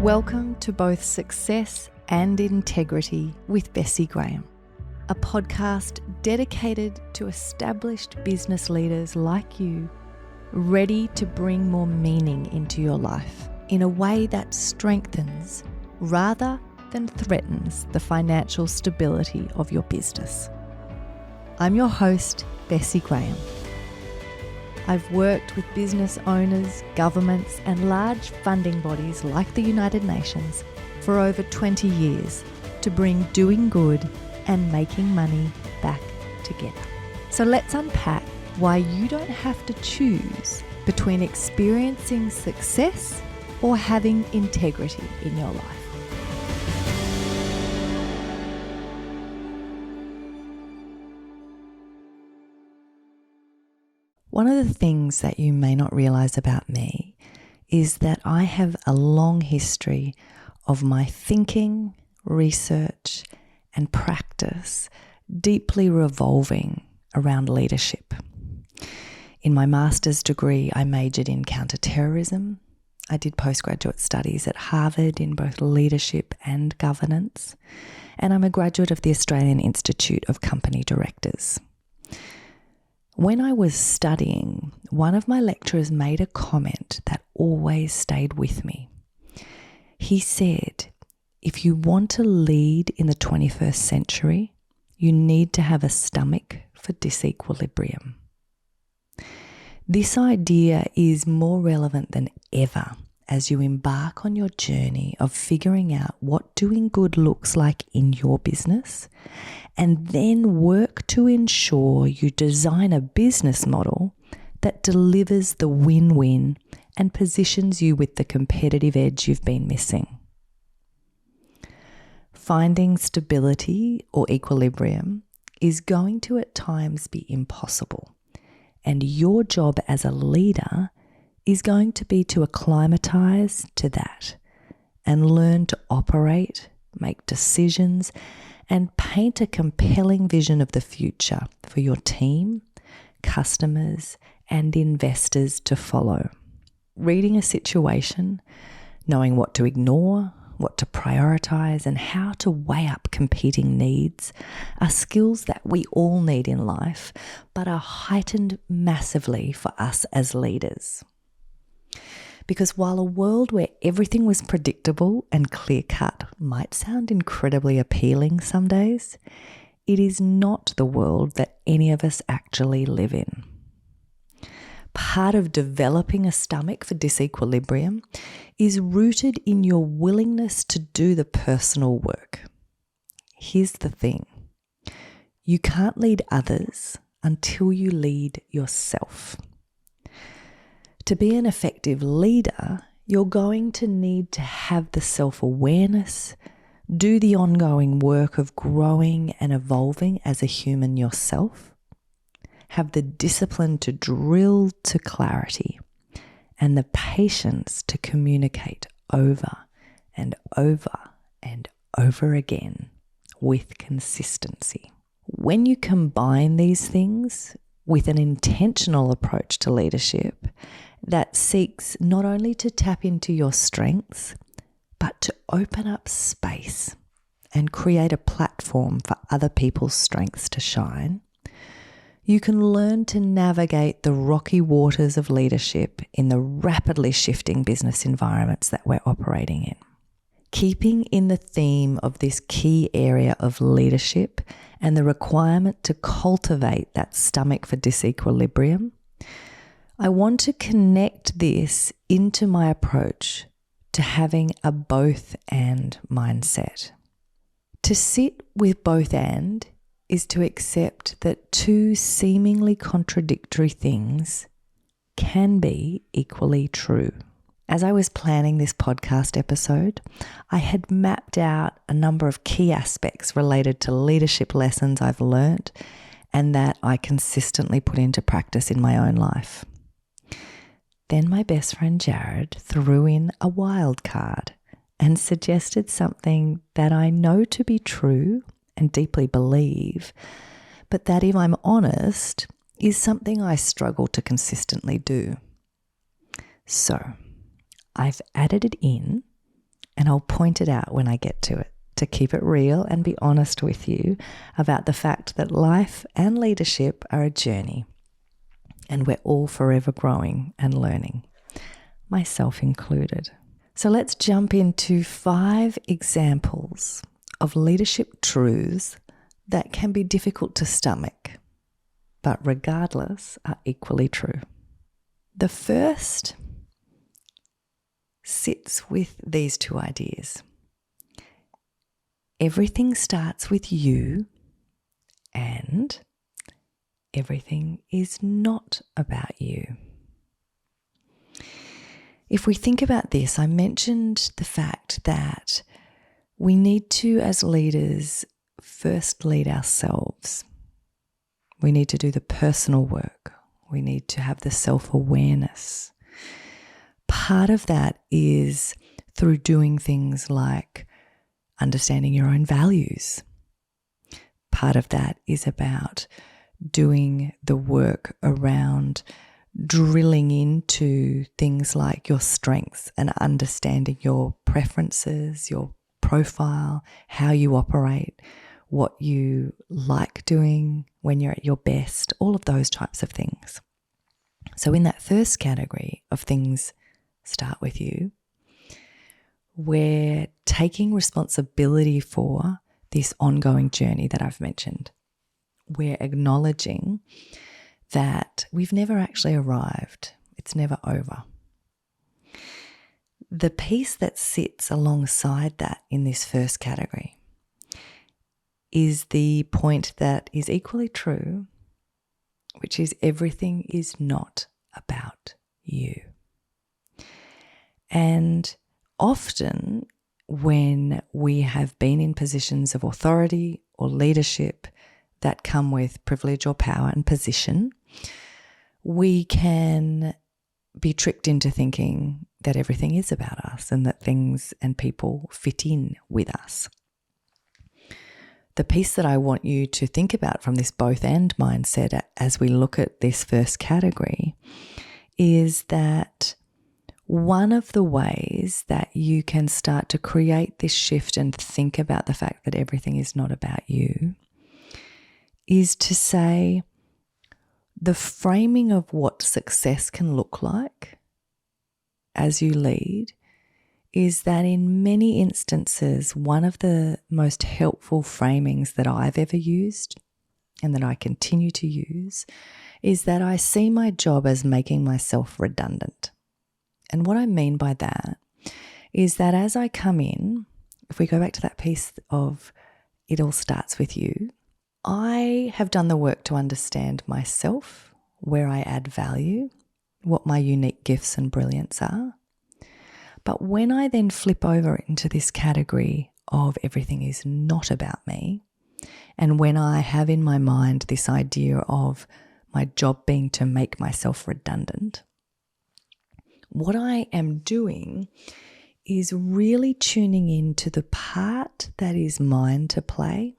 Welcome to both Success and Integrity with Bessi Graham, a podcast dedicated to established business leaders like you, ready to bring more meaning into your life in a way that strengthens rather than threatens the financial stability of your business. I'm your host, Bessi Graham. I've worked with business owners, governments, and large funding bodies like the United Nations for over 20 years to bring doing good and making money back together. So let's unpack why you don't have to choose between experiencing success or having integrity in your life. One of the things that you may not realize about me is that I have a long history of my thinking, research, and practice deeply revolving around leadership. In my master's degree, I majored in counterterrorism. I did postgraduate studies at Harvard in both leadership and governance, and I'm a graduate of the Australian Institute of Company Directors. When I was studying, one of my lecturers made a comment that always stayed with me. He said, if you want to lead in the 21st century, you need to have a stomach for disequilibrium. This idea is more relevant than ever as you embark on your journey of figuring out what doing good looks like in your business, and then work to ensure you design a business model that delivers the win-win and positions you with the competitive edge you've been missing. Finding stability or equilibrium is going to at times be impossible, and your job as a leader is going to be to acclimatize to that and learn to operate, make decisions, and paint a compelling vision of the future for your team, customers, and investors to follow. Reading a situation, knowing what to ignore, what to prioritize, and how to weigh up competing needs are skills that we all need in life, but are heightened massively for us as leaders. Because while a world where everything was predictable and clear-cut might sound incredibly appealing some days, it is not the world that any of us actually live in. Part of developing a stomach for disequilibrium is rooted in your willingness to do the personal work. Here's the thing. You can't lead others until you lead yourself. To be an effective leader, you're going to need to have the self-awareness, do the ongoing work of growing and evolving as a human yourself, have the discipline to drill to clarity, and the patience to communicate over and over and over again with consistency. When you combine these things with an intentional approach to leadership that seeks not only to tap into your strengths, but to open up space and create a platform for other people's strengths to shine, you can learn to navigate the rocky waters of leadership in the rapidly shifting business environments that we're operating in. Keeping in the theme of this key area of leadership and the requirement to cultivate that stomach for disequilibrium, I want to connect this into my approach to having a both and mindset. To sit with both and is to accept that two seemingly contradictory things can be equally true. As I was planning this podcast episode, I had mapped out a number of key aspects related to leadership lessons I've learnt and that I consistently put into practice in my own life. Then my best friend Jared threw in a wild card and suggested something that I know to be true and deeply believe, but that, if I'm honest, is something I struggle to consistently do. So I've added it in and I'll point it out when I get to it to keep it real and be honest with you about the fact that life and leadership are a journey, and we're all forever growing and learning, myself included. So let's jump into 5 examples of leadership truths that can be difficult to stomach, but regardless are equally true. The first sits with these 2 ideas. Everything starts with you, and everything is not about you. If we think about this, I mentioned the fact that we need to, as leaders, first lead ourselves. We need to do the personal work. We need to have the self-awareness. Part of that is through doing things like understanding your own values. Part of that is about doing the work around drilling into things like your strengths and understanding your preferences, your profile, how you operate, what you like doing when you're at your best, all of those types of things. So in that first category of things start with you, we're taking responsibility for this ongoing journey that I've mentioned. We're acknowledging that we've never actually arrived. It's never over. The piece that sits alongside that in this first category is the point that is equally true, which is everything is not about you. And often when we have been in positions of authority or leadership that come with privilege or power and position, we can be tricked into thinking that everything is about us and that things and people fit in with us. The piece that I want you to think about from this both and mindset as we look at this first category is that one of the ways that you can start to create this shift and think about the fact that everything is not about you is to say the framing of what success can look like as you lead is that in many instances, one of the most helpful framings that I've ever used and that I continue to use is that I see my job as making myself redundant. And what I mean by that is that as I come in, if we go back to that piece of it all starts with you, I have done the work to understand myself, where I add value, what my unique gifts and brilliance are. But when I then flip over into this category of everything is not about me, and when I have in my mind this idea of my job being to make myself redundant, what I am doing is really tuning into the part that is mine to play.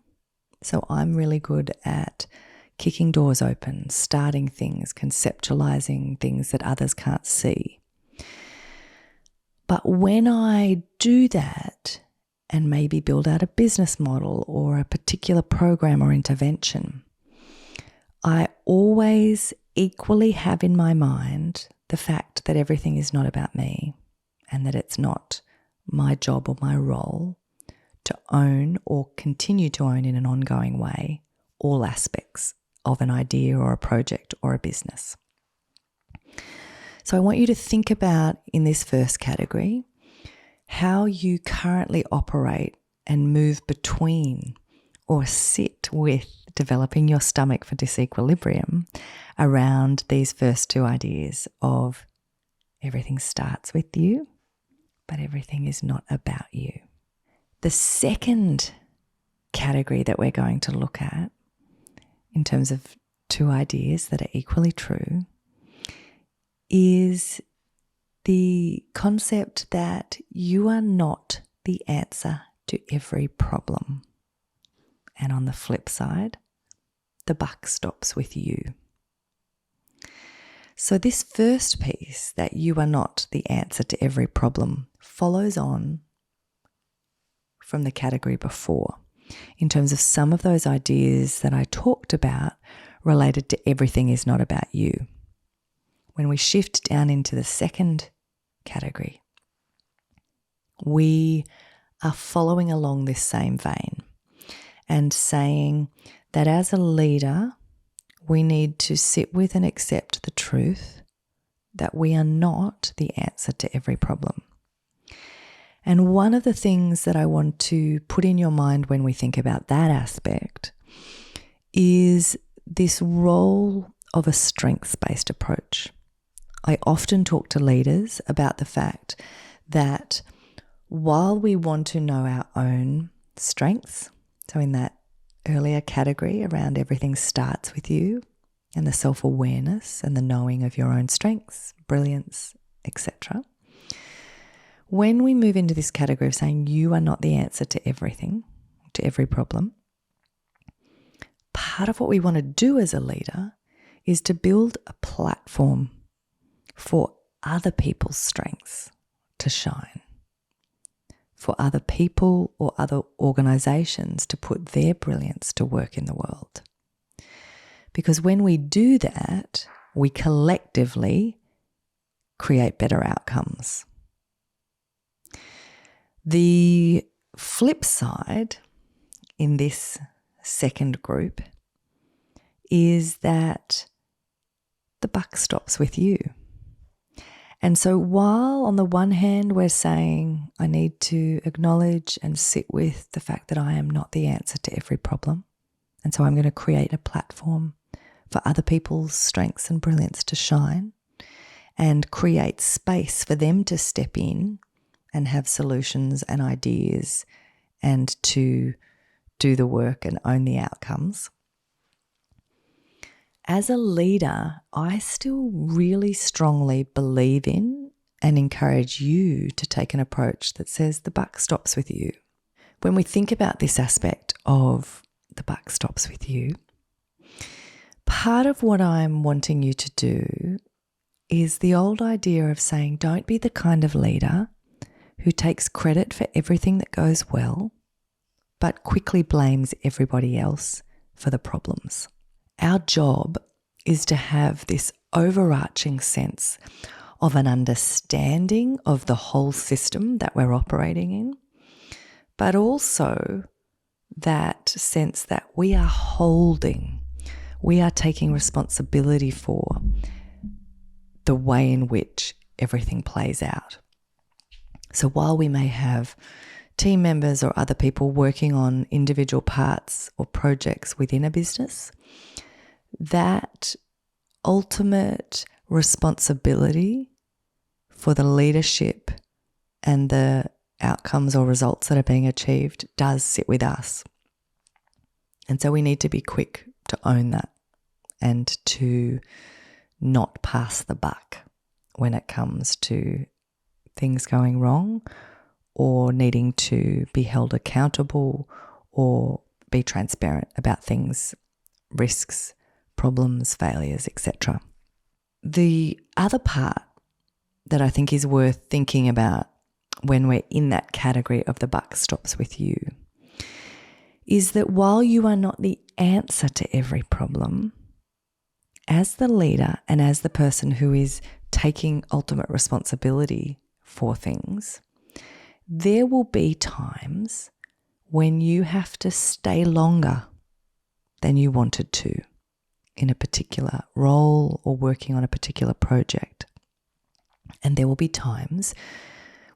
So I'm really good at kicking doors open, starting things, conceptualizing things that others can't see. But when I do that and maybe build out a business model or a particular program or intervention, I always equally have in my mind the fact that everything is not about me and that it's not my job or my role to own or continue to own in an ongoing way all aspects of an idea or a project or a business. So I want you to think about in this first category how you currently operate and move between or sit with developing your stomach for disequilibrium around these first 2 ideas of everything starts with you, but everything is not about you. The second category that we're going to look at in terms of 2 ideas that are equally true is the concept that you are not the answer to every problem. And on the flip side, the buck stops with you. So this first piece, that you are not the answer to every problem, follows on from the category before in terms of some of those ideas that I talked about related to everything is not about you. When we shift down into the second category, we are following along this same vein and saying that as a leader, we need to sit with and accept the truth that we are not the answer to every problem. And one of the things that I want to put in your mind when we think about that aspect is this role of a strengths-based approach. I often talk to leaders about the fact that while we want to know our own strengths, so in that earlier category around everything starts with you and the self-awareness and the knowing of your own strengths, brilliance, etc. When we move into this category of saying you are not the answer to everything, to every problem, part of what we want to do as a leader is to build a platform for other people's strengths to shine, for other people or other organizations to put their brilliance to work in the world. Because when we do that, we collectively create better outcomes. The flip side in this second group is that the buck stops with you. And so while on the one hand we're saying I need to acknowledge and sit with the fact that I am not the answer to every problem, and so I'm going to create a platform for other people's strengths and brilliance to shine and create space for them to step in and have solutions and ideas and to do the work and own the outcomes. As a leader, I still really strongly believe in and encourage you to take an approach that says the buck stops with you. When we think about this aspect of the buck stops with you, part of what I'm wanting you to do is the old idea of saying don't be the kind of leader who takes credit for everything that goes well, but quickly blames everybody else for the problems. Our job is to have this overarching sense of an understanding of the whole system that we're operating in, but also that sense that we are taking responsibility for the way in which everything plays out. So while we may have team members or other people working on individual parts or projects within a business, that ultimate responsibility for the leadership and the outcomes or results that are being achieved does sit with us. And so we need to be quick to own that and to not pass the buck when it comes to things going wrong or needing to be held accountable or be transparent about things, risks, problems, failures, etc. The other part that I think is worth thinking about when we're in that category of the buck stops with you is that while you are not the answer to every problem, as the leader and as the person who is taking ultimate responsibility for things, there will be times when you have to stay longer than you wanted to in a particular role or working on a particular project. And there will be times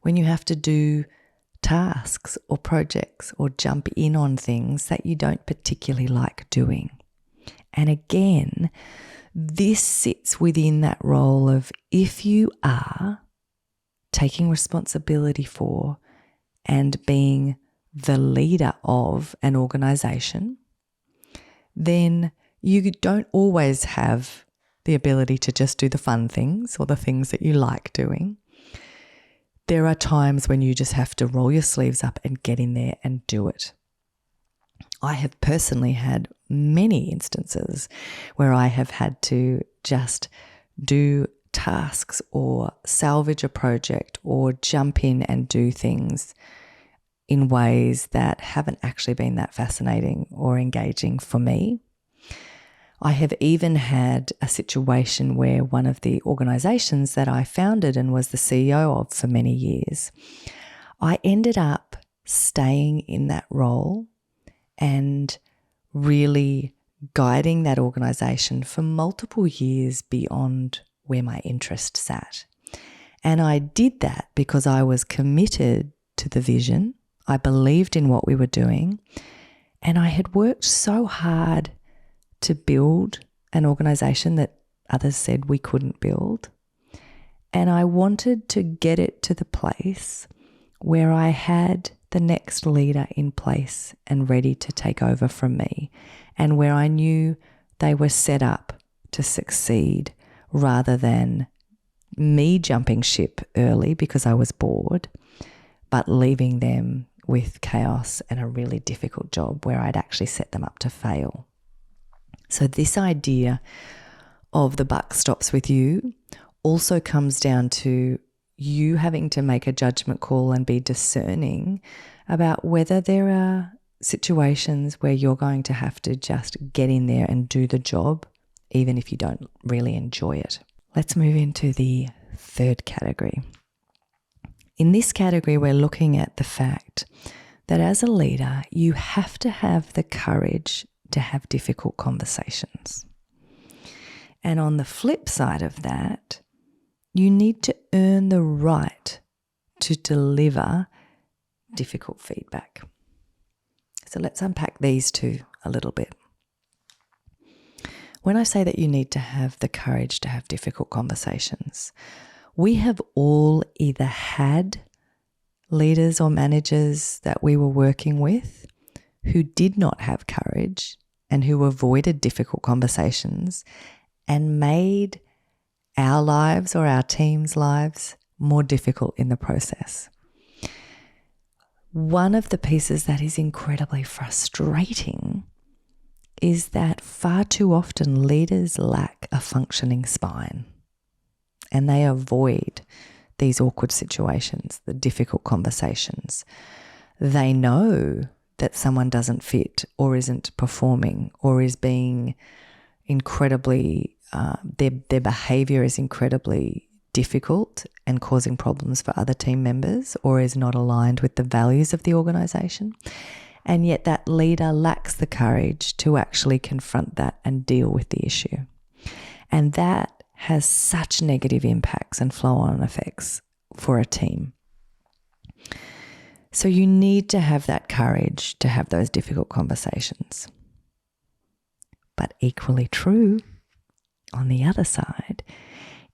when you have to do tasks or projects or jump in on things that you don't particularly like doing. And again, this sits within that role of if you are taking responsibility for and being the leader of an organization, then you don't always have the ability to just do the fun things or the things that you like doing. There are times when you just have to roll your sleeves up and get in there and do it. I have personally had many instances where I have had to just do tasks or salvage a project or jump in and do things in ways that haven't actually been that fascinating or engaging for me. I have even had a situation where one of the organisations that I founded and was the CEO of for many years, I ended up staying in that role and really guiding that organisation for multiple years beyond where my interest sat. And I did that because I was committed to the vision. I believed in what we were doing, and I had worked so hard to build an organisation that others said we couldn't build. And I wanted to get it to the place where I had the next leader in place and ready to take over from me, and where I knew they were set up to succeed rather than me jumping ship early because I was bored, but leaving them with chaos and a really difficult job where I'd actually set them up to fail. So this idea of the buck stops with you also comes down to you having to make a judgment call and be discerning about whether there are situations where you're going to have to just get in there and do the job, even if you don't really enjoy it. Let's move into the third category. In this category, we're looking at the fact that as a leader, you have to have the courage to have difficult conversations. And on the flip side of that, you need to earn the right to deliver difficult feedback. So let's unpack these two a little bit. When I say that you need to have the courage to have difficult conversations, we have all either had leaders or managers that we were working with who did not have courage and who avoided difficult conversations and made our lives or our team's lives more difficult in the process. One of the pieces that is incredibly frustrating is that far too often leaders lack a functioning spine and they avoid these awkward situations, the difficult conversations. They know that someone doesn't fit or isn't performing or is being incredibly, their behaviour is incredibly difficult and causing problems for other team members or is not aligned with the values of the organisation. And yet that leader lacks the courage to actually confront that and deal with the issue. And that has such negative impacts and flow-on effects for a team. So you need to have that courage to have those difficult conversations. But equally true, on the other side,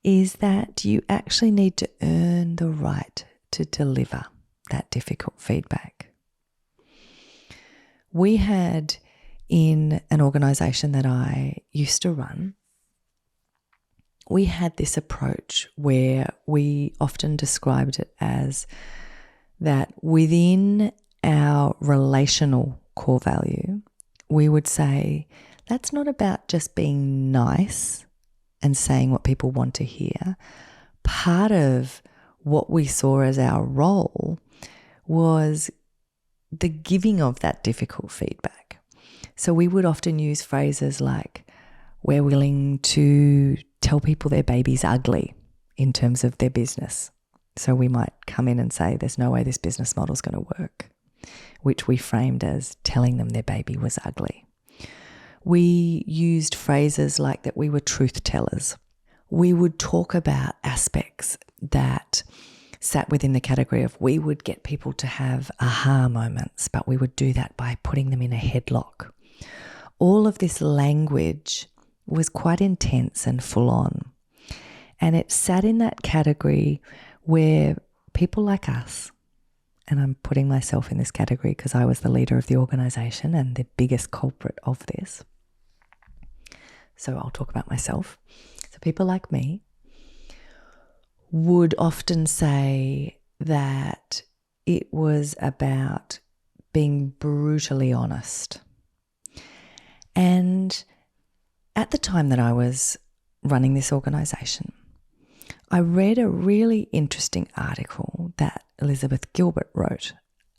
is that you actually need to earn the right to deliver that difficult feedback. We had in an organisation that I used to run, we had this approach where we often described it as that within our relational core value, we would say, that's not about just being nice and saying what people want to hear. Part of what we saw as our role was the giving of that difficult feedback. So we would often use phrases like, we're willing to tell people their baby's ugly in terms of their business. So we might come in and say, there's no way this business model is going to work, which we framed as telling them their baby was ugly. We used phrases like that we were truth tellers. We would talk about aspects that sat within the category of we would get people to have aha moments, but we would do that by putting them in a headlock. All of this language was quite intense and full on. And it sat in that category where people like us, and I'm putting myself in this category because I was the leader of the organisation and the biggest culprit of this. So I'll talk about myself. So people like me would often say that it was about being brutally honest. And at the time that I was running this organisation, I read a really interesting article that Elizabeth Gilbert wrote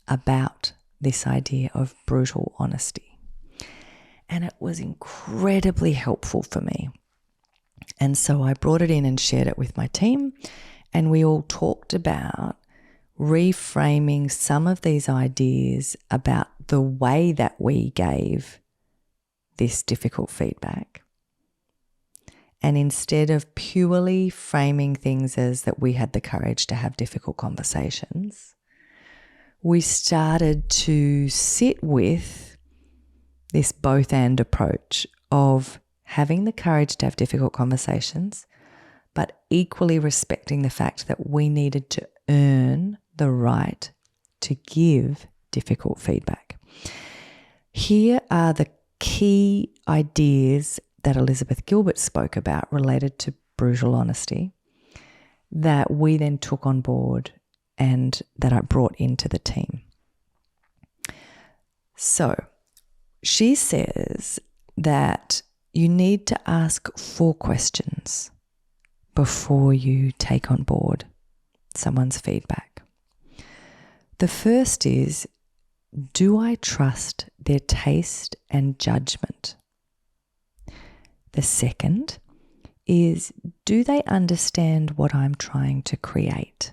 about this idea of brutal honesty. And it was incredibly helpful for me. And so I brought it in and shared it with my team, and we all talked about reframing some of these ideas about the way that we gave this difficult feedback. And instead of purely framing things as that we had the courage to have difficult conversations, we started to sit with this both and approach of having the courage to have difficult conversations, but equally respecting the fact that we needed to earn the right to give difficult feedback. Here are the key ideas that Elizabeth Gilbert spoke about related to brutal honesty that we then took on board and that I brought into the team. So she says that you need to ask 4 questions before you take on board someone's feedback. The first is, do I trust their taste and judgment? The second is, do they understand what I'm trying to create?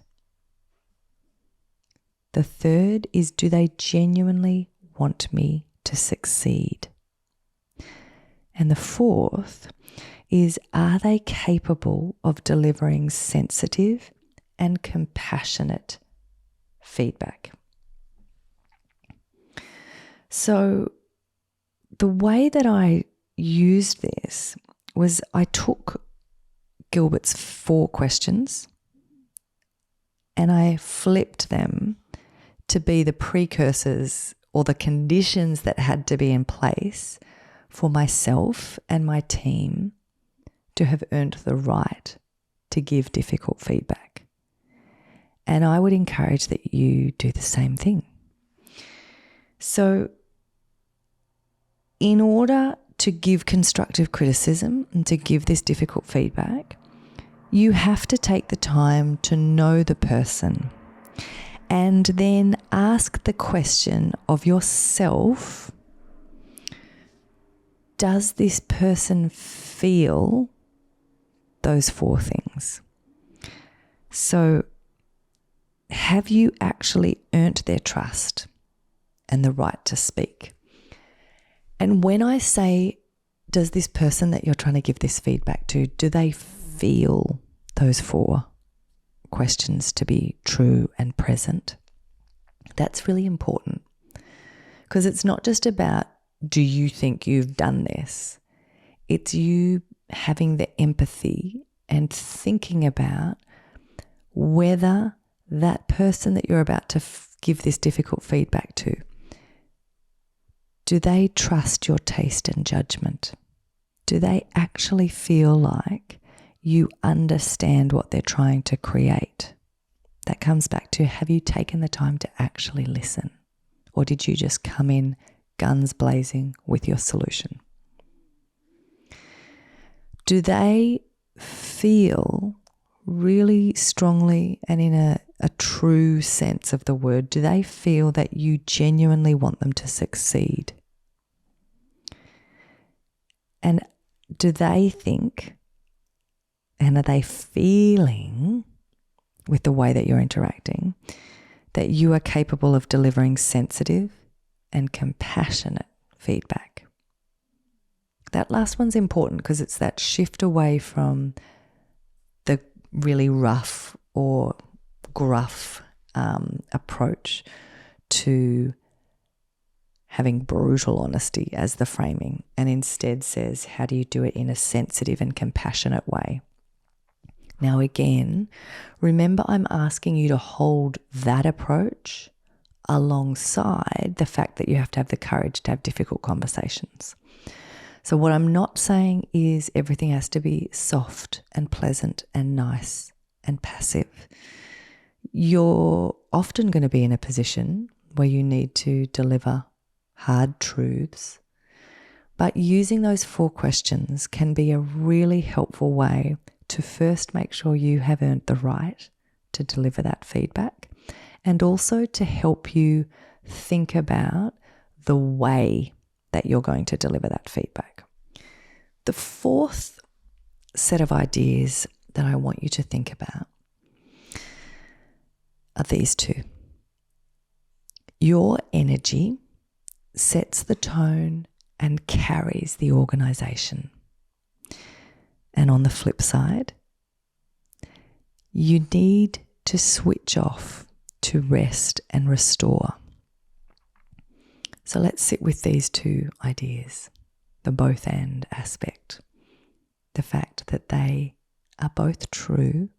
The third is, do they genuinely want me to succeed? And the fourth is, are they capable of delivering sensitive and compassionate feedback? So the way that I used this was I took Gilbert's 4 questions and I flipped them to be the precursors or the conditions that had to be in place for myself and my team to have earned the right to give difficult feedback. And I would encourage that you do the same thing. So, in order to give constructive criticism and to give this difficult feedback, you have to take the time to know the person and then ask the question of yourself, does this person feel those 4 things? So, have you actually earned their trust and the right to speak? And when I say, does this person that you're trying to give this feedback to, do they feel those 4 questions to be true and present? That's really important, because it's not just about, do you think you've done this? It's you having the empathy and thinking about whether that person that you're about to give this difficult feedback to, do they trust your taste and judgment? Do they actually feel like you understand what they're trying to create? That comes back to, have you taken the time to actually listen? Or did you just come in guns blazing with your solution? Do they feel really strongly and in a true sense of the word, do they feel that you genuinely want them to succeed? And do they think, and are they feeling with the way that you're interacting, that you are capable of delivering sensitive and compassionate feedback? That last one's important because it's that shift away from the really rough or gruff approach to having brutal honesty as the framing, and instead says, how do you do it in a sensitive and compassionate way? Now again, remember, I'm asking you to hold that approach alongside the fact that you have to have the courage to have difficult conversations. So what I'm not saying is everything has to be soft and pleasant and nice and passive. You're often going to be in a position where you need to deliver hard truths, but using those 4 questions can be a really helpful way to first make sure you have earned the right to deliver that feedback, and also to help you think about the way that you're going to deliver that feedback. The fourth set of ideas that I want you to think about are these two. Your energy sets the tone and carries the organization. And on the flip side, you need to switch off to rest and restore. So let's sit with these two ideas, the both and aspect, the fact that they are both true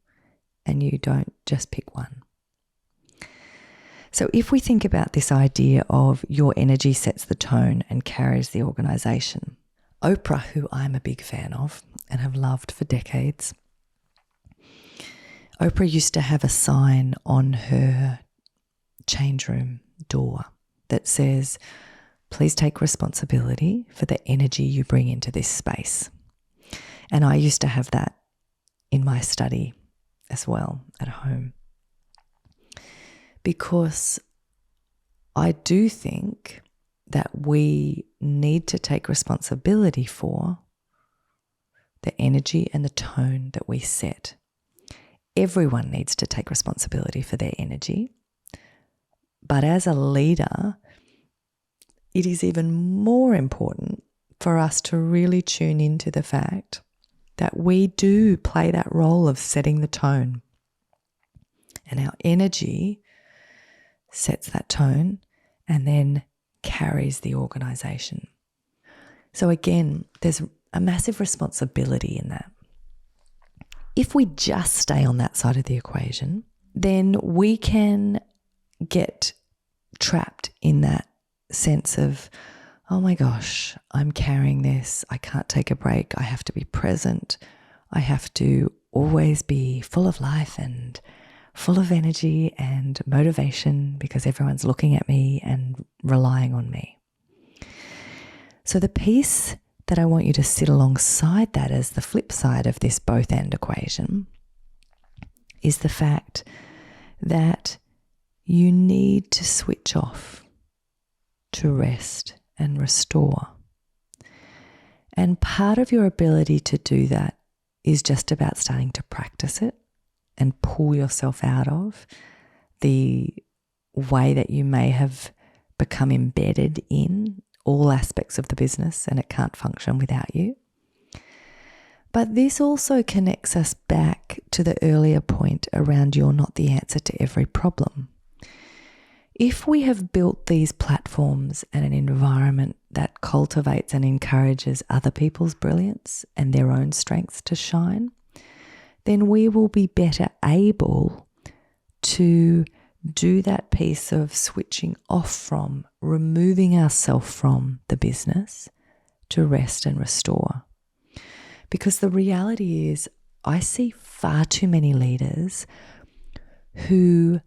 and you don't just pick one. So if we think about this idea of your energy sets the tone and carries the organization, Oprah, who I'm a big fan of and have loved for decades, Oprah used to have a sign on her change room door that says, "Please take responsibility for the energy you bring into this space." And I used to have that in my study as well at home, because I do think that we need to take responsibility for the energy and the tone that we set. Everyone needs to take responsibility for their energy. But as a leader, it is even more important for us to really tune into the fact that we do play that role of setting the tone. And our energy sets that tone and then carries the organization. So again, there's a massive responsibility in that. If we just stay on that side of the equation, then we can get trapped in that sense of, oh my gosh, I'm carrying this. I can't take a break. I have to be present. I have to always be full of life and full of energy and motivation because everyone's looking at me and relying on me. So the piece that I want you to sit alongside that as the flip side of this both and equation is the fact that you need to switch off to rest and restore. And part of your ability to do that is just about starting to practice it and pull yourself out of the way that you may have become embedded in all aspects of the business and it can't function without you. But this also connects us back to the earlier point around you're not the answer to every problem. If we have built these platforms and an environment that cultivates and encourages other people's brilliance and their own strengths to shine, then we will be better able to do that piece of switching off from, removing ourselves from the business to rest and restore. Because the reality is, I see far too many leaders who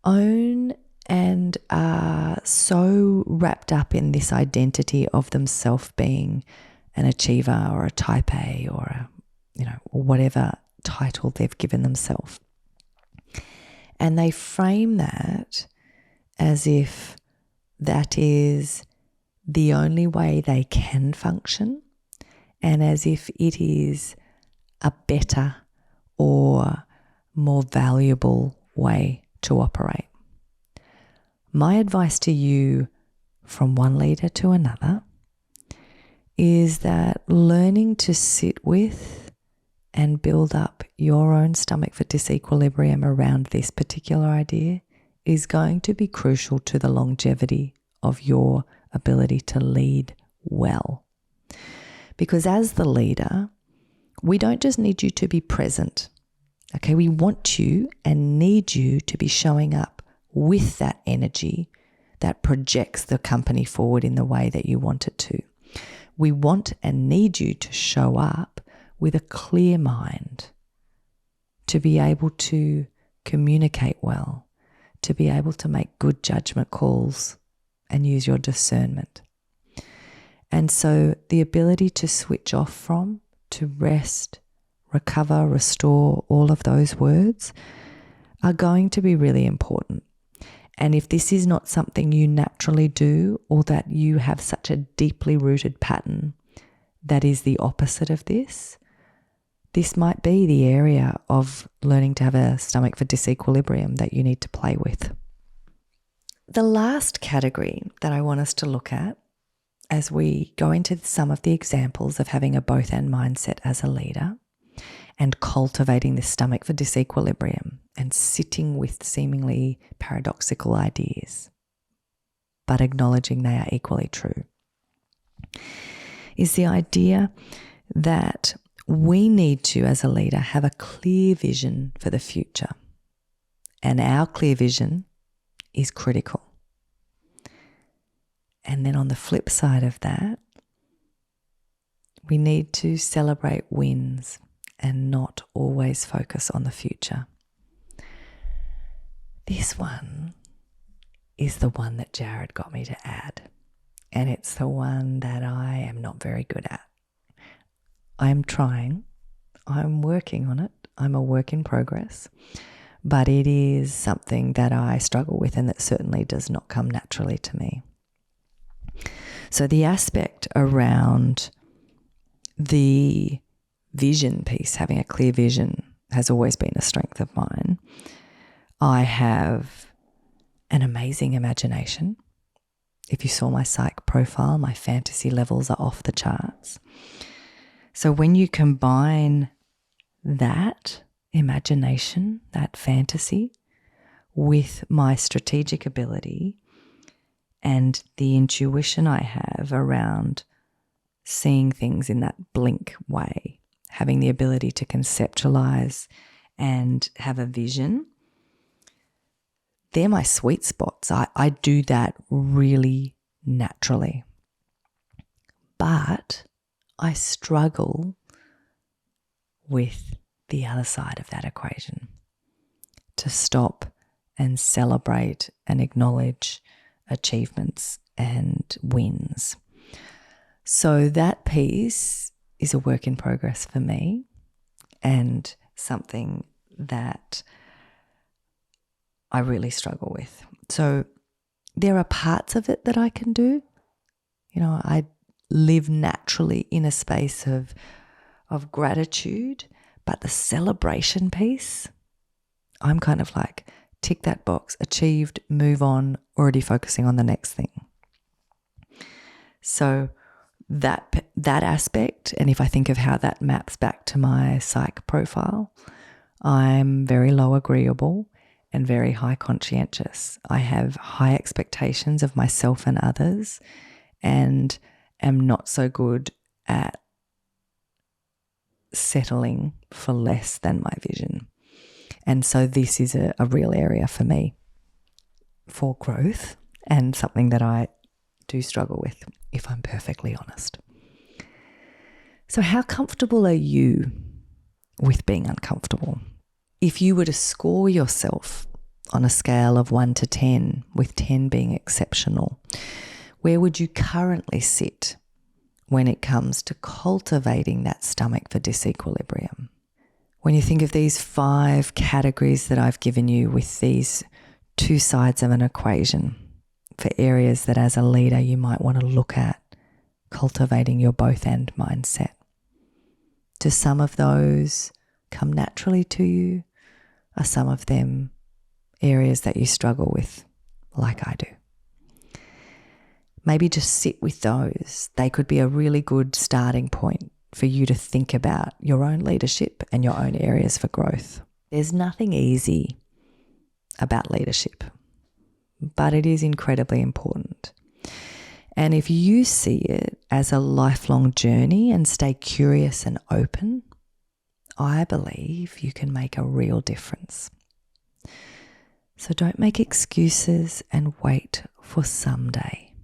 own and are so wrapped up in this identity of themselves being an achiever or a type A or or whatever title they've given themselves. And they frame that as if that is the only way they can function and as if it is a better or more valuable way to operate. My advice to you from one leader to another is that learning to sit with and build up your own stomach for disequilibrium around this particular idea is going to be crucial to the longevity of your ability to lead well. Because as the leader, we don't just need you to be present. Okay, we want you and need you to be showing up with that energy that projects the company forward in the way that you want it to. We want and need you to show up with a clear mind, to be able to communicate well, to be able to make good judgment calls and use your discernment. And so the ability to switch off from, to rest, recover, restore, all of those words are going to be really important. And if this is not something you naturally do, or that you have such a deeply rooted pattern that is the opposite of this, this might be the area of learning to have a stomach for disequilibrium that you need to play with. The last category that I want us to look at as we go into some of the examples of having a both and mindset as a leader and cultivating this stomach for disequilibrium and sitting with seemingly paradoxical ideas, but acknowledging they are equally true, is the idea that we need to, as a leader, have a clear vision for the future. And our clear vision is critical. And then on the flip side of that, we need to celebrate wins and not always focus on the future. This one is the one that Jared got me to add, and it's the one that I am not very good at. I'm trying, I'm working on it, I'm a work in progress, but it is something that I struggle with and that certainly does not come naturally to me. So the aspect around the vision piece, having a clear vision, has always been a strength of mine. I have an amazing imagination. If you saw my psych profile, my fantasy levels are off the charts. So when you combine that imagination, that fantasy, with my strategic ability and the intuition I have around seeing things in that blink way, having the ability to conceptualize and have a vision, they're my sweet spots. I do that really naturally. But I struggle with the other side of that equation, to stop and celebrate and acknowledge achievements and wins. So that piece is a work in progress for me, and something that I really struggle with. So there are parts of it that I can do. I live naturally in a space of gratitude, but the celebration piece, I'm kind of like, tick that box, achieved, move on, already focusing on the next thing. So that aspect, and if I think of how that maps back to my psych profile, I'm very low agreeable and very high conscientious. I have high expectations of myself and others, and am not so good at settling for less than my vision. And so this is a real area for me for growth, and something that I do struggle with, if I'm perfectly honest. So how comfortable are you with being uncomfortable? If you were to score yourself on a scale of 1 to 10, with 10 being exceptional, where would you currently sit when it comes to cultivating that stomach for disequilibrium? When you think of these 5 categories that I've given you with these 2 sides of an equation for areas that as a leader you might want to look at cultivating your both and mindset, do some of those come naturally to you? Are some of them areas that you struggle with, like I do? Maybe just sit with those. They could be a really good starting point for you to think about your own leadership and your own areas for growth. There's nothing easy about leadership, but it is incredibly important. And if you see it as a lifelong journey and stay curious and open, I believe you can make a real difference. So don't make excuses and wait for someday.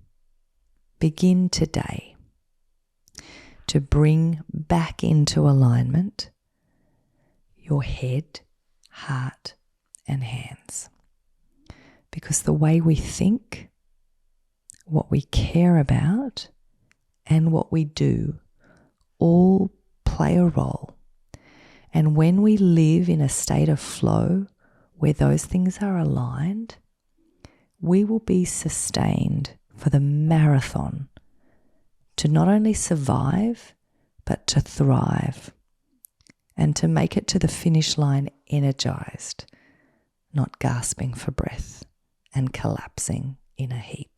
Begin today to bring back into alignment your head, heart, and hands. Because the way we think, what we care about, and what we do all play a role. And when we live in a state of flow, where those things are aligned, we will be sustained for the marathon to not only survive, but to thrive and to make it to the finish line energized, not gasping for breath and collapsing in a heap.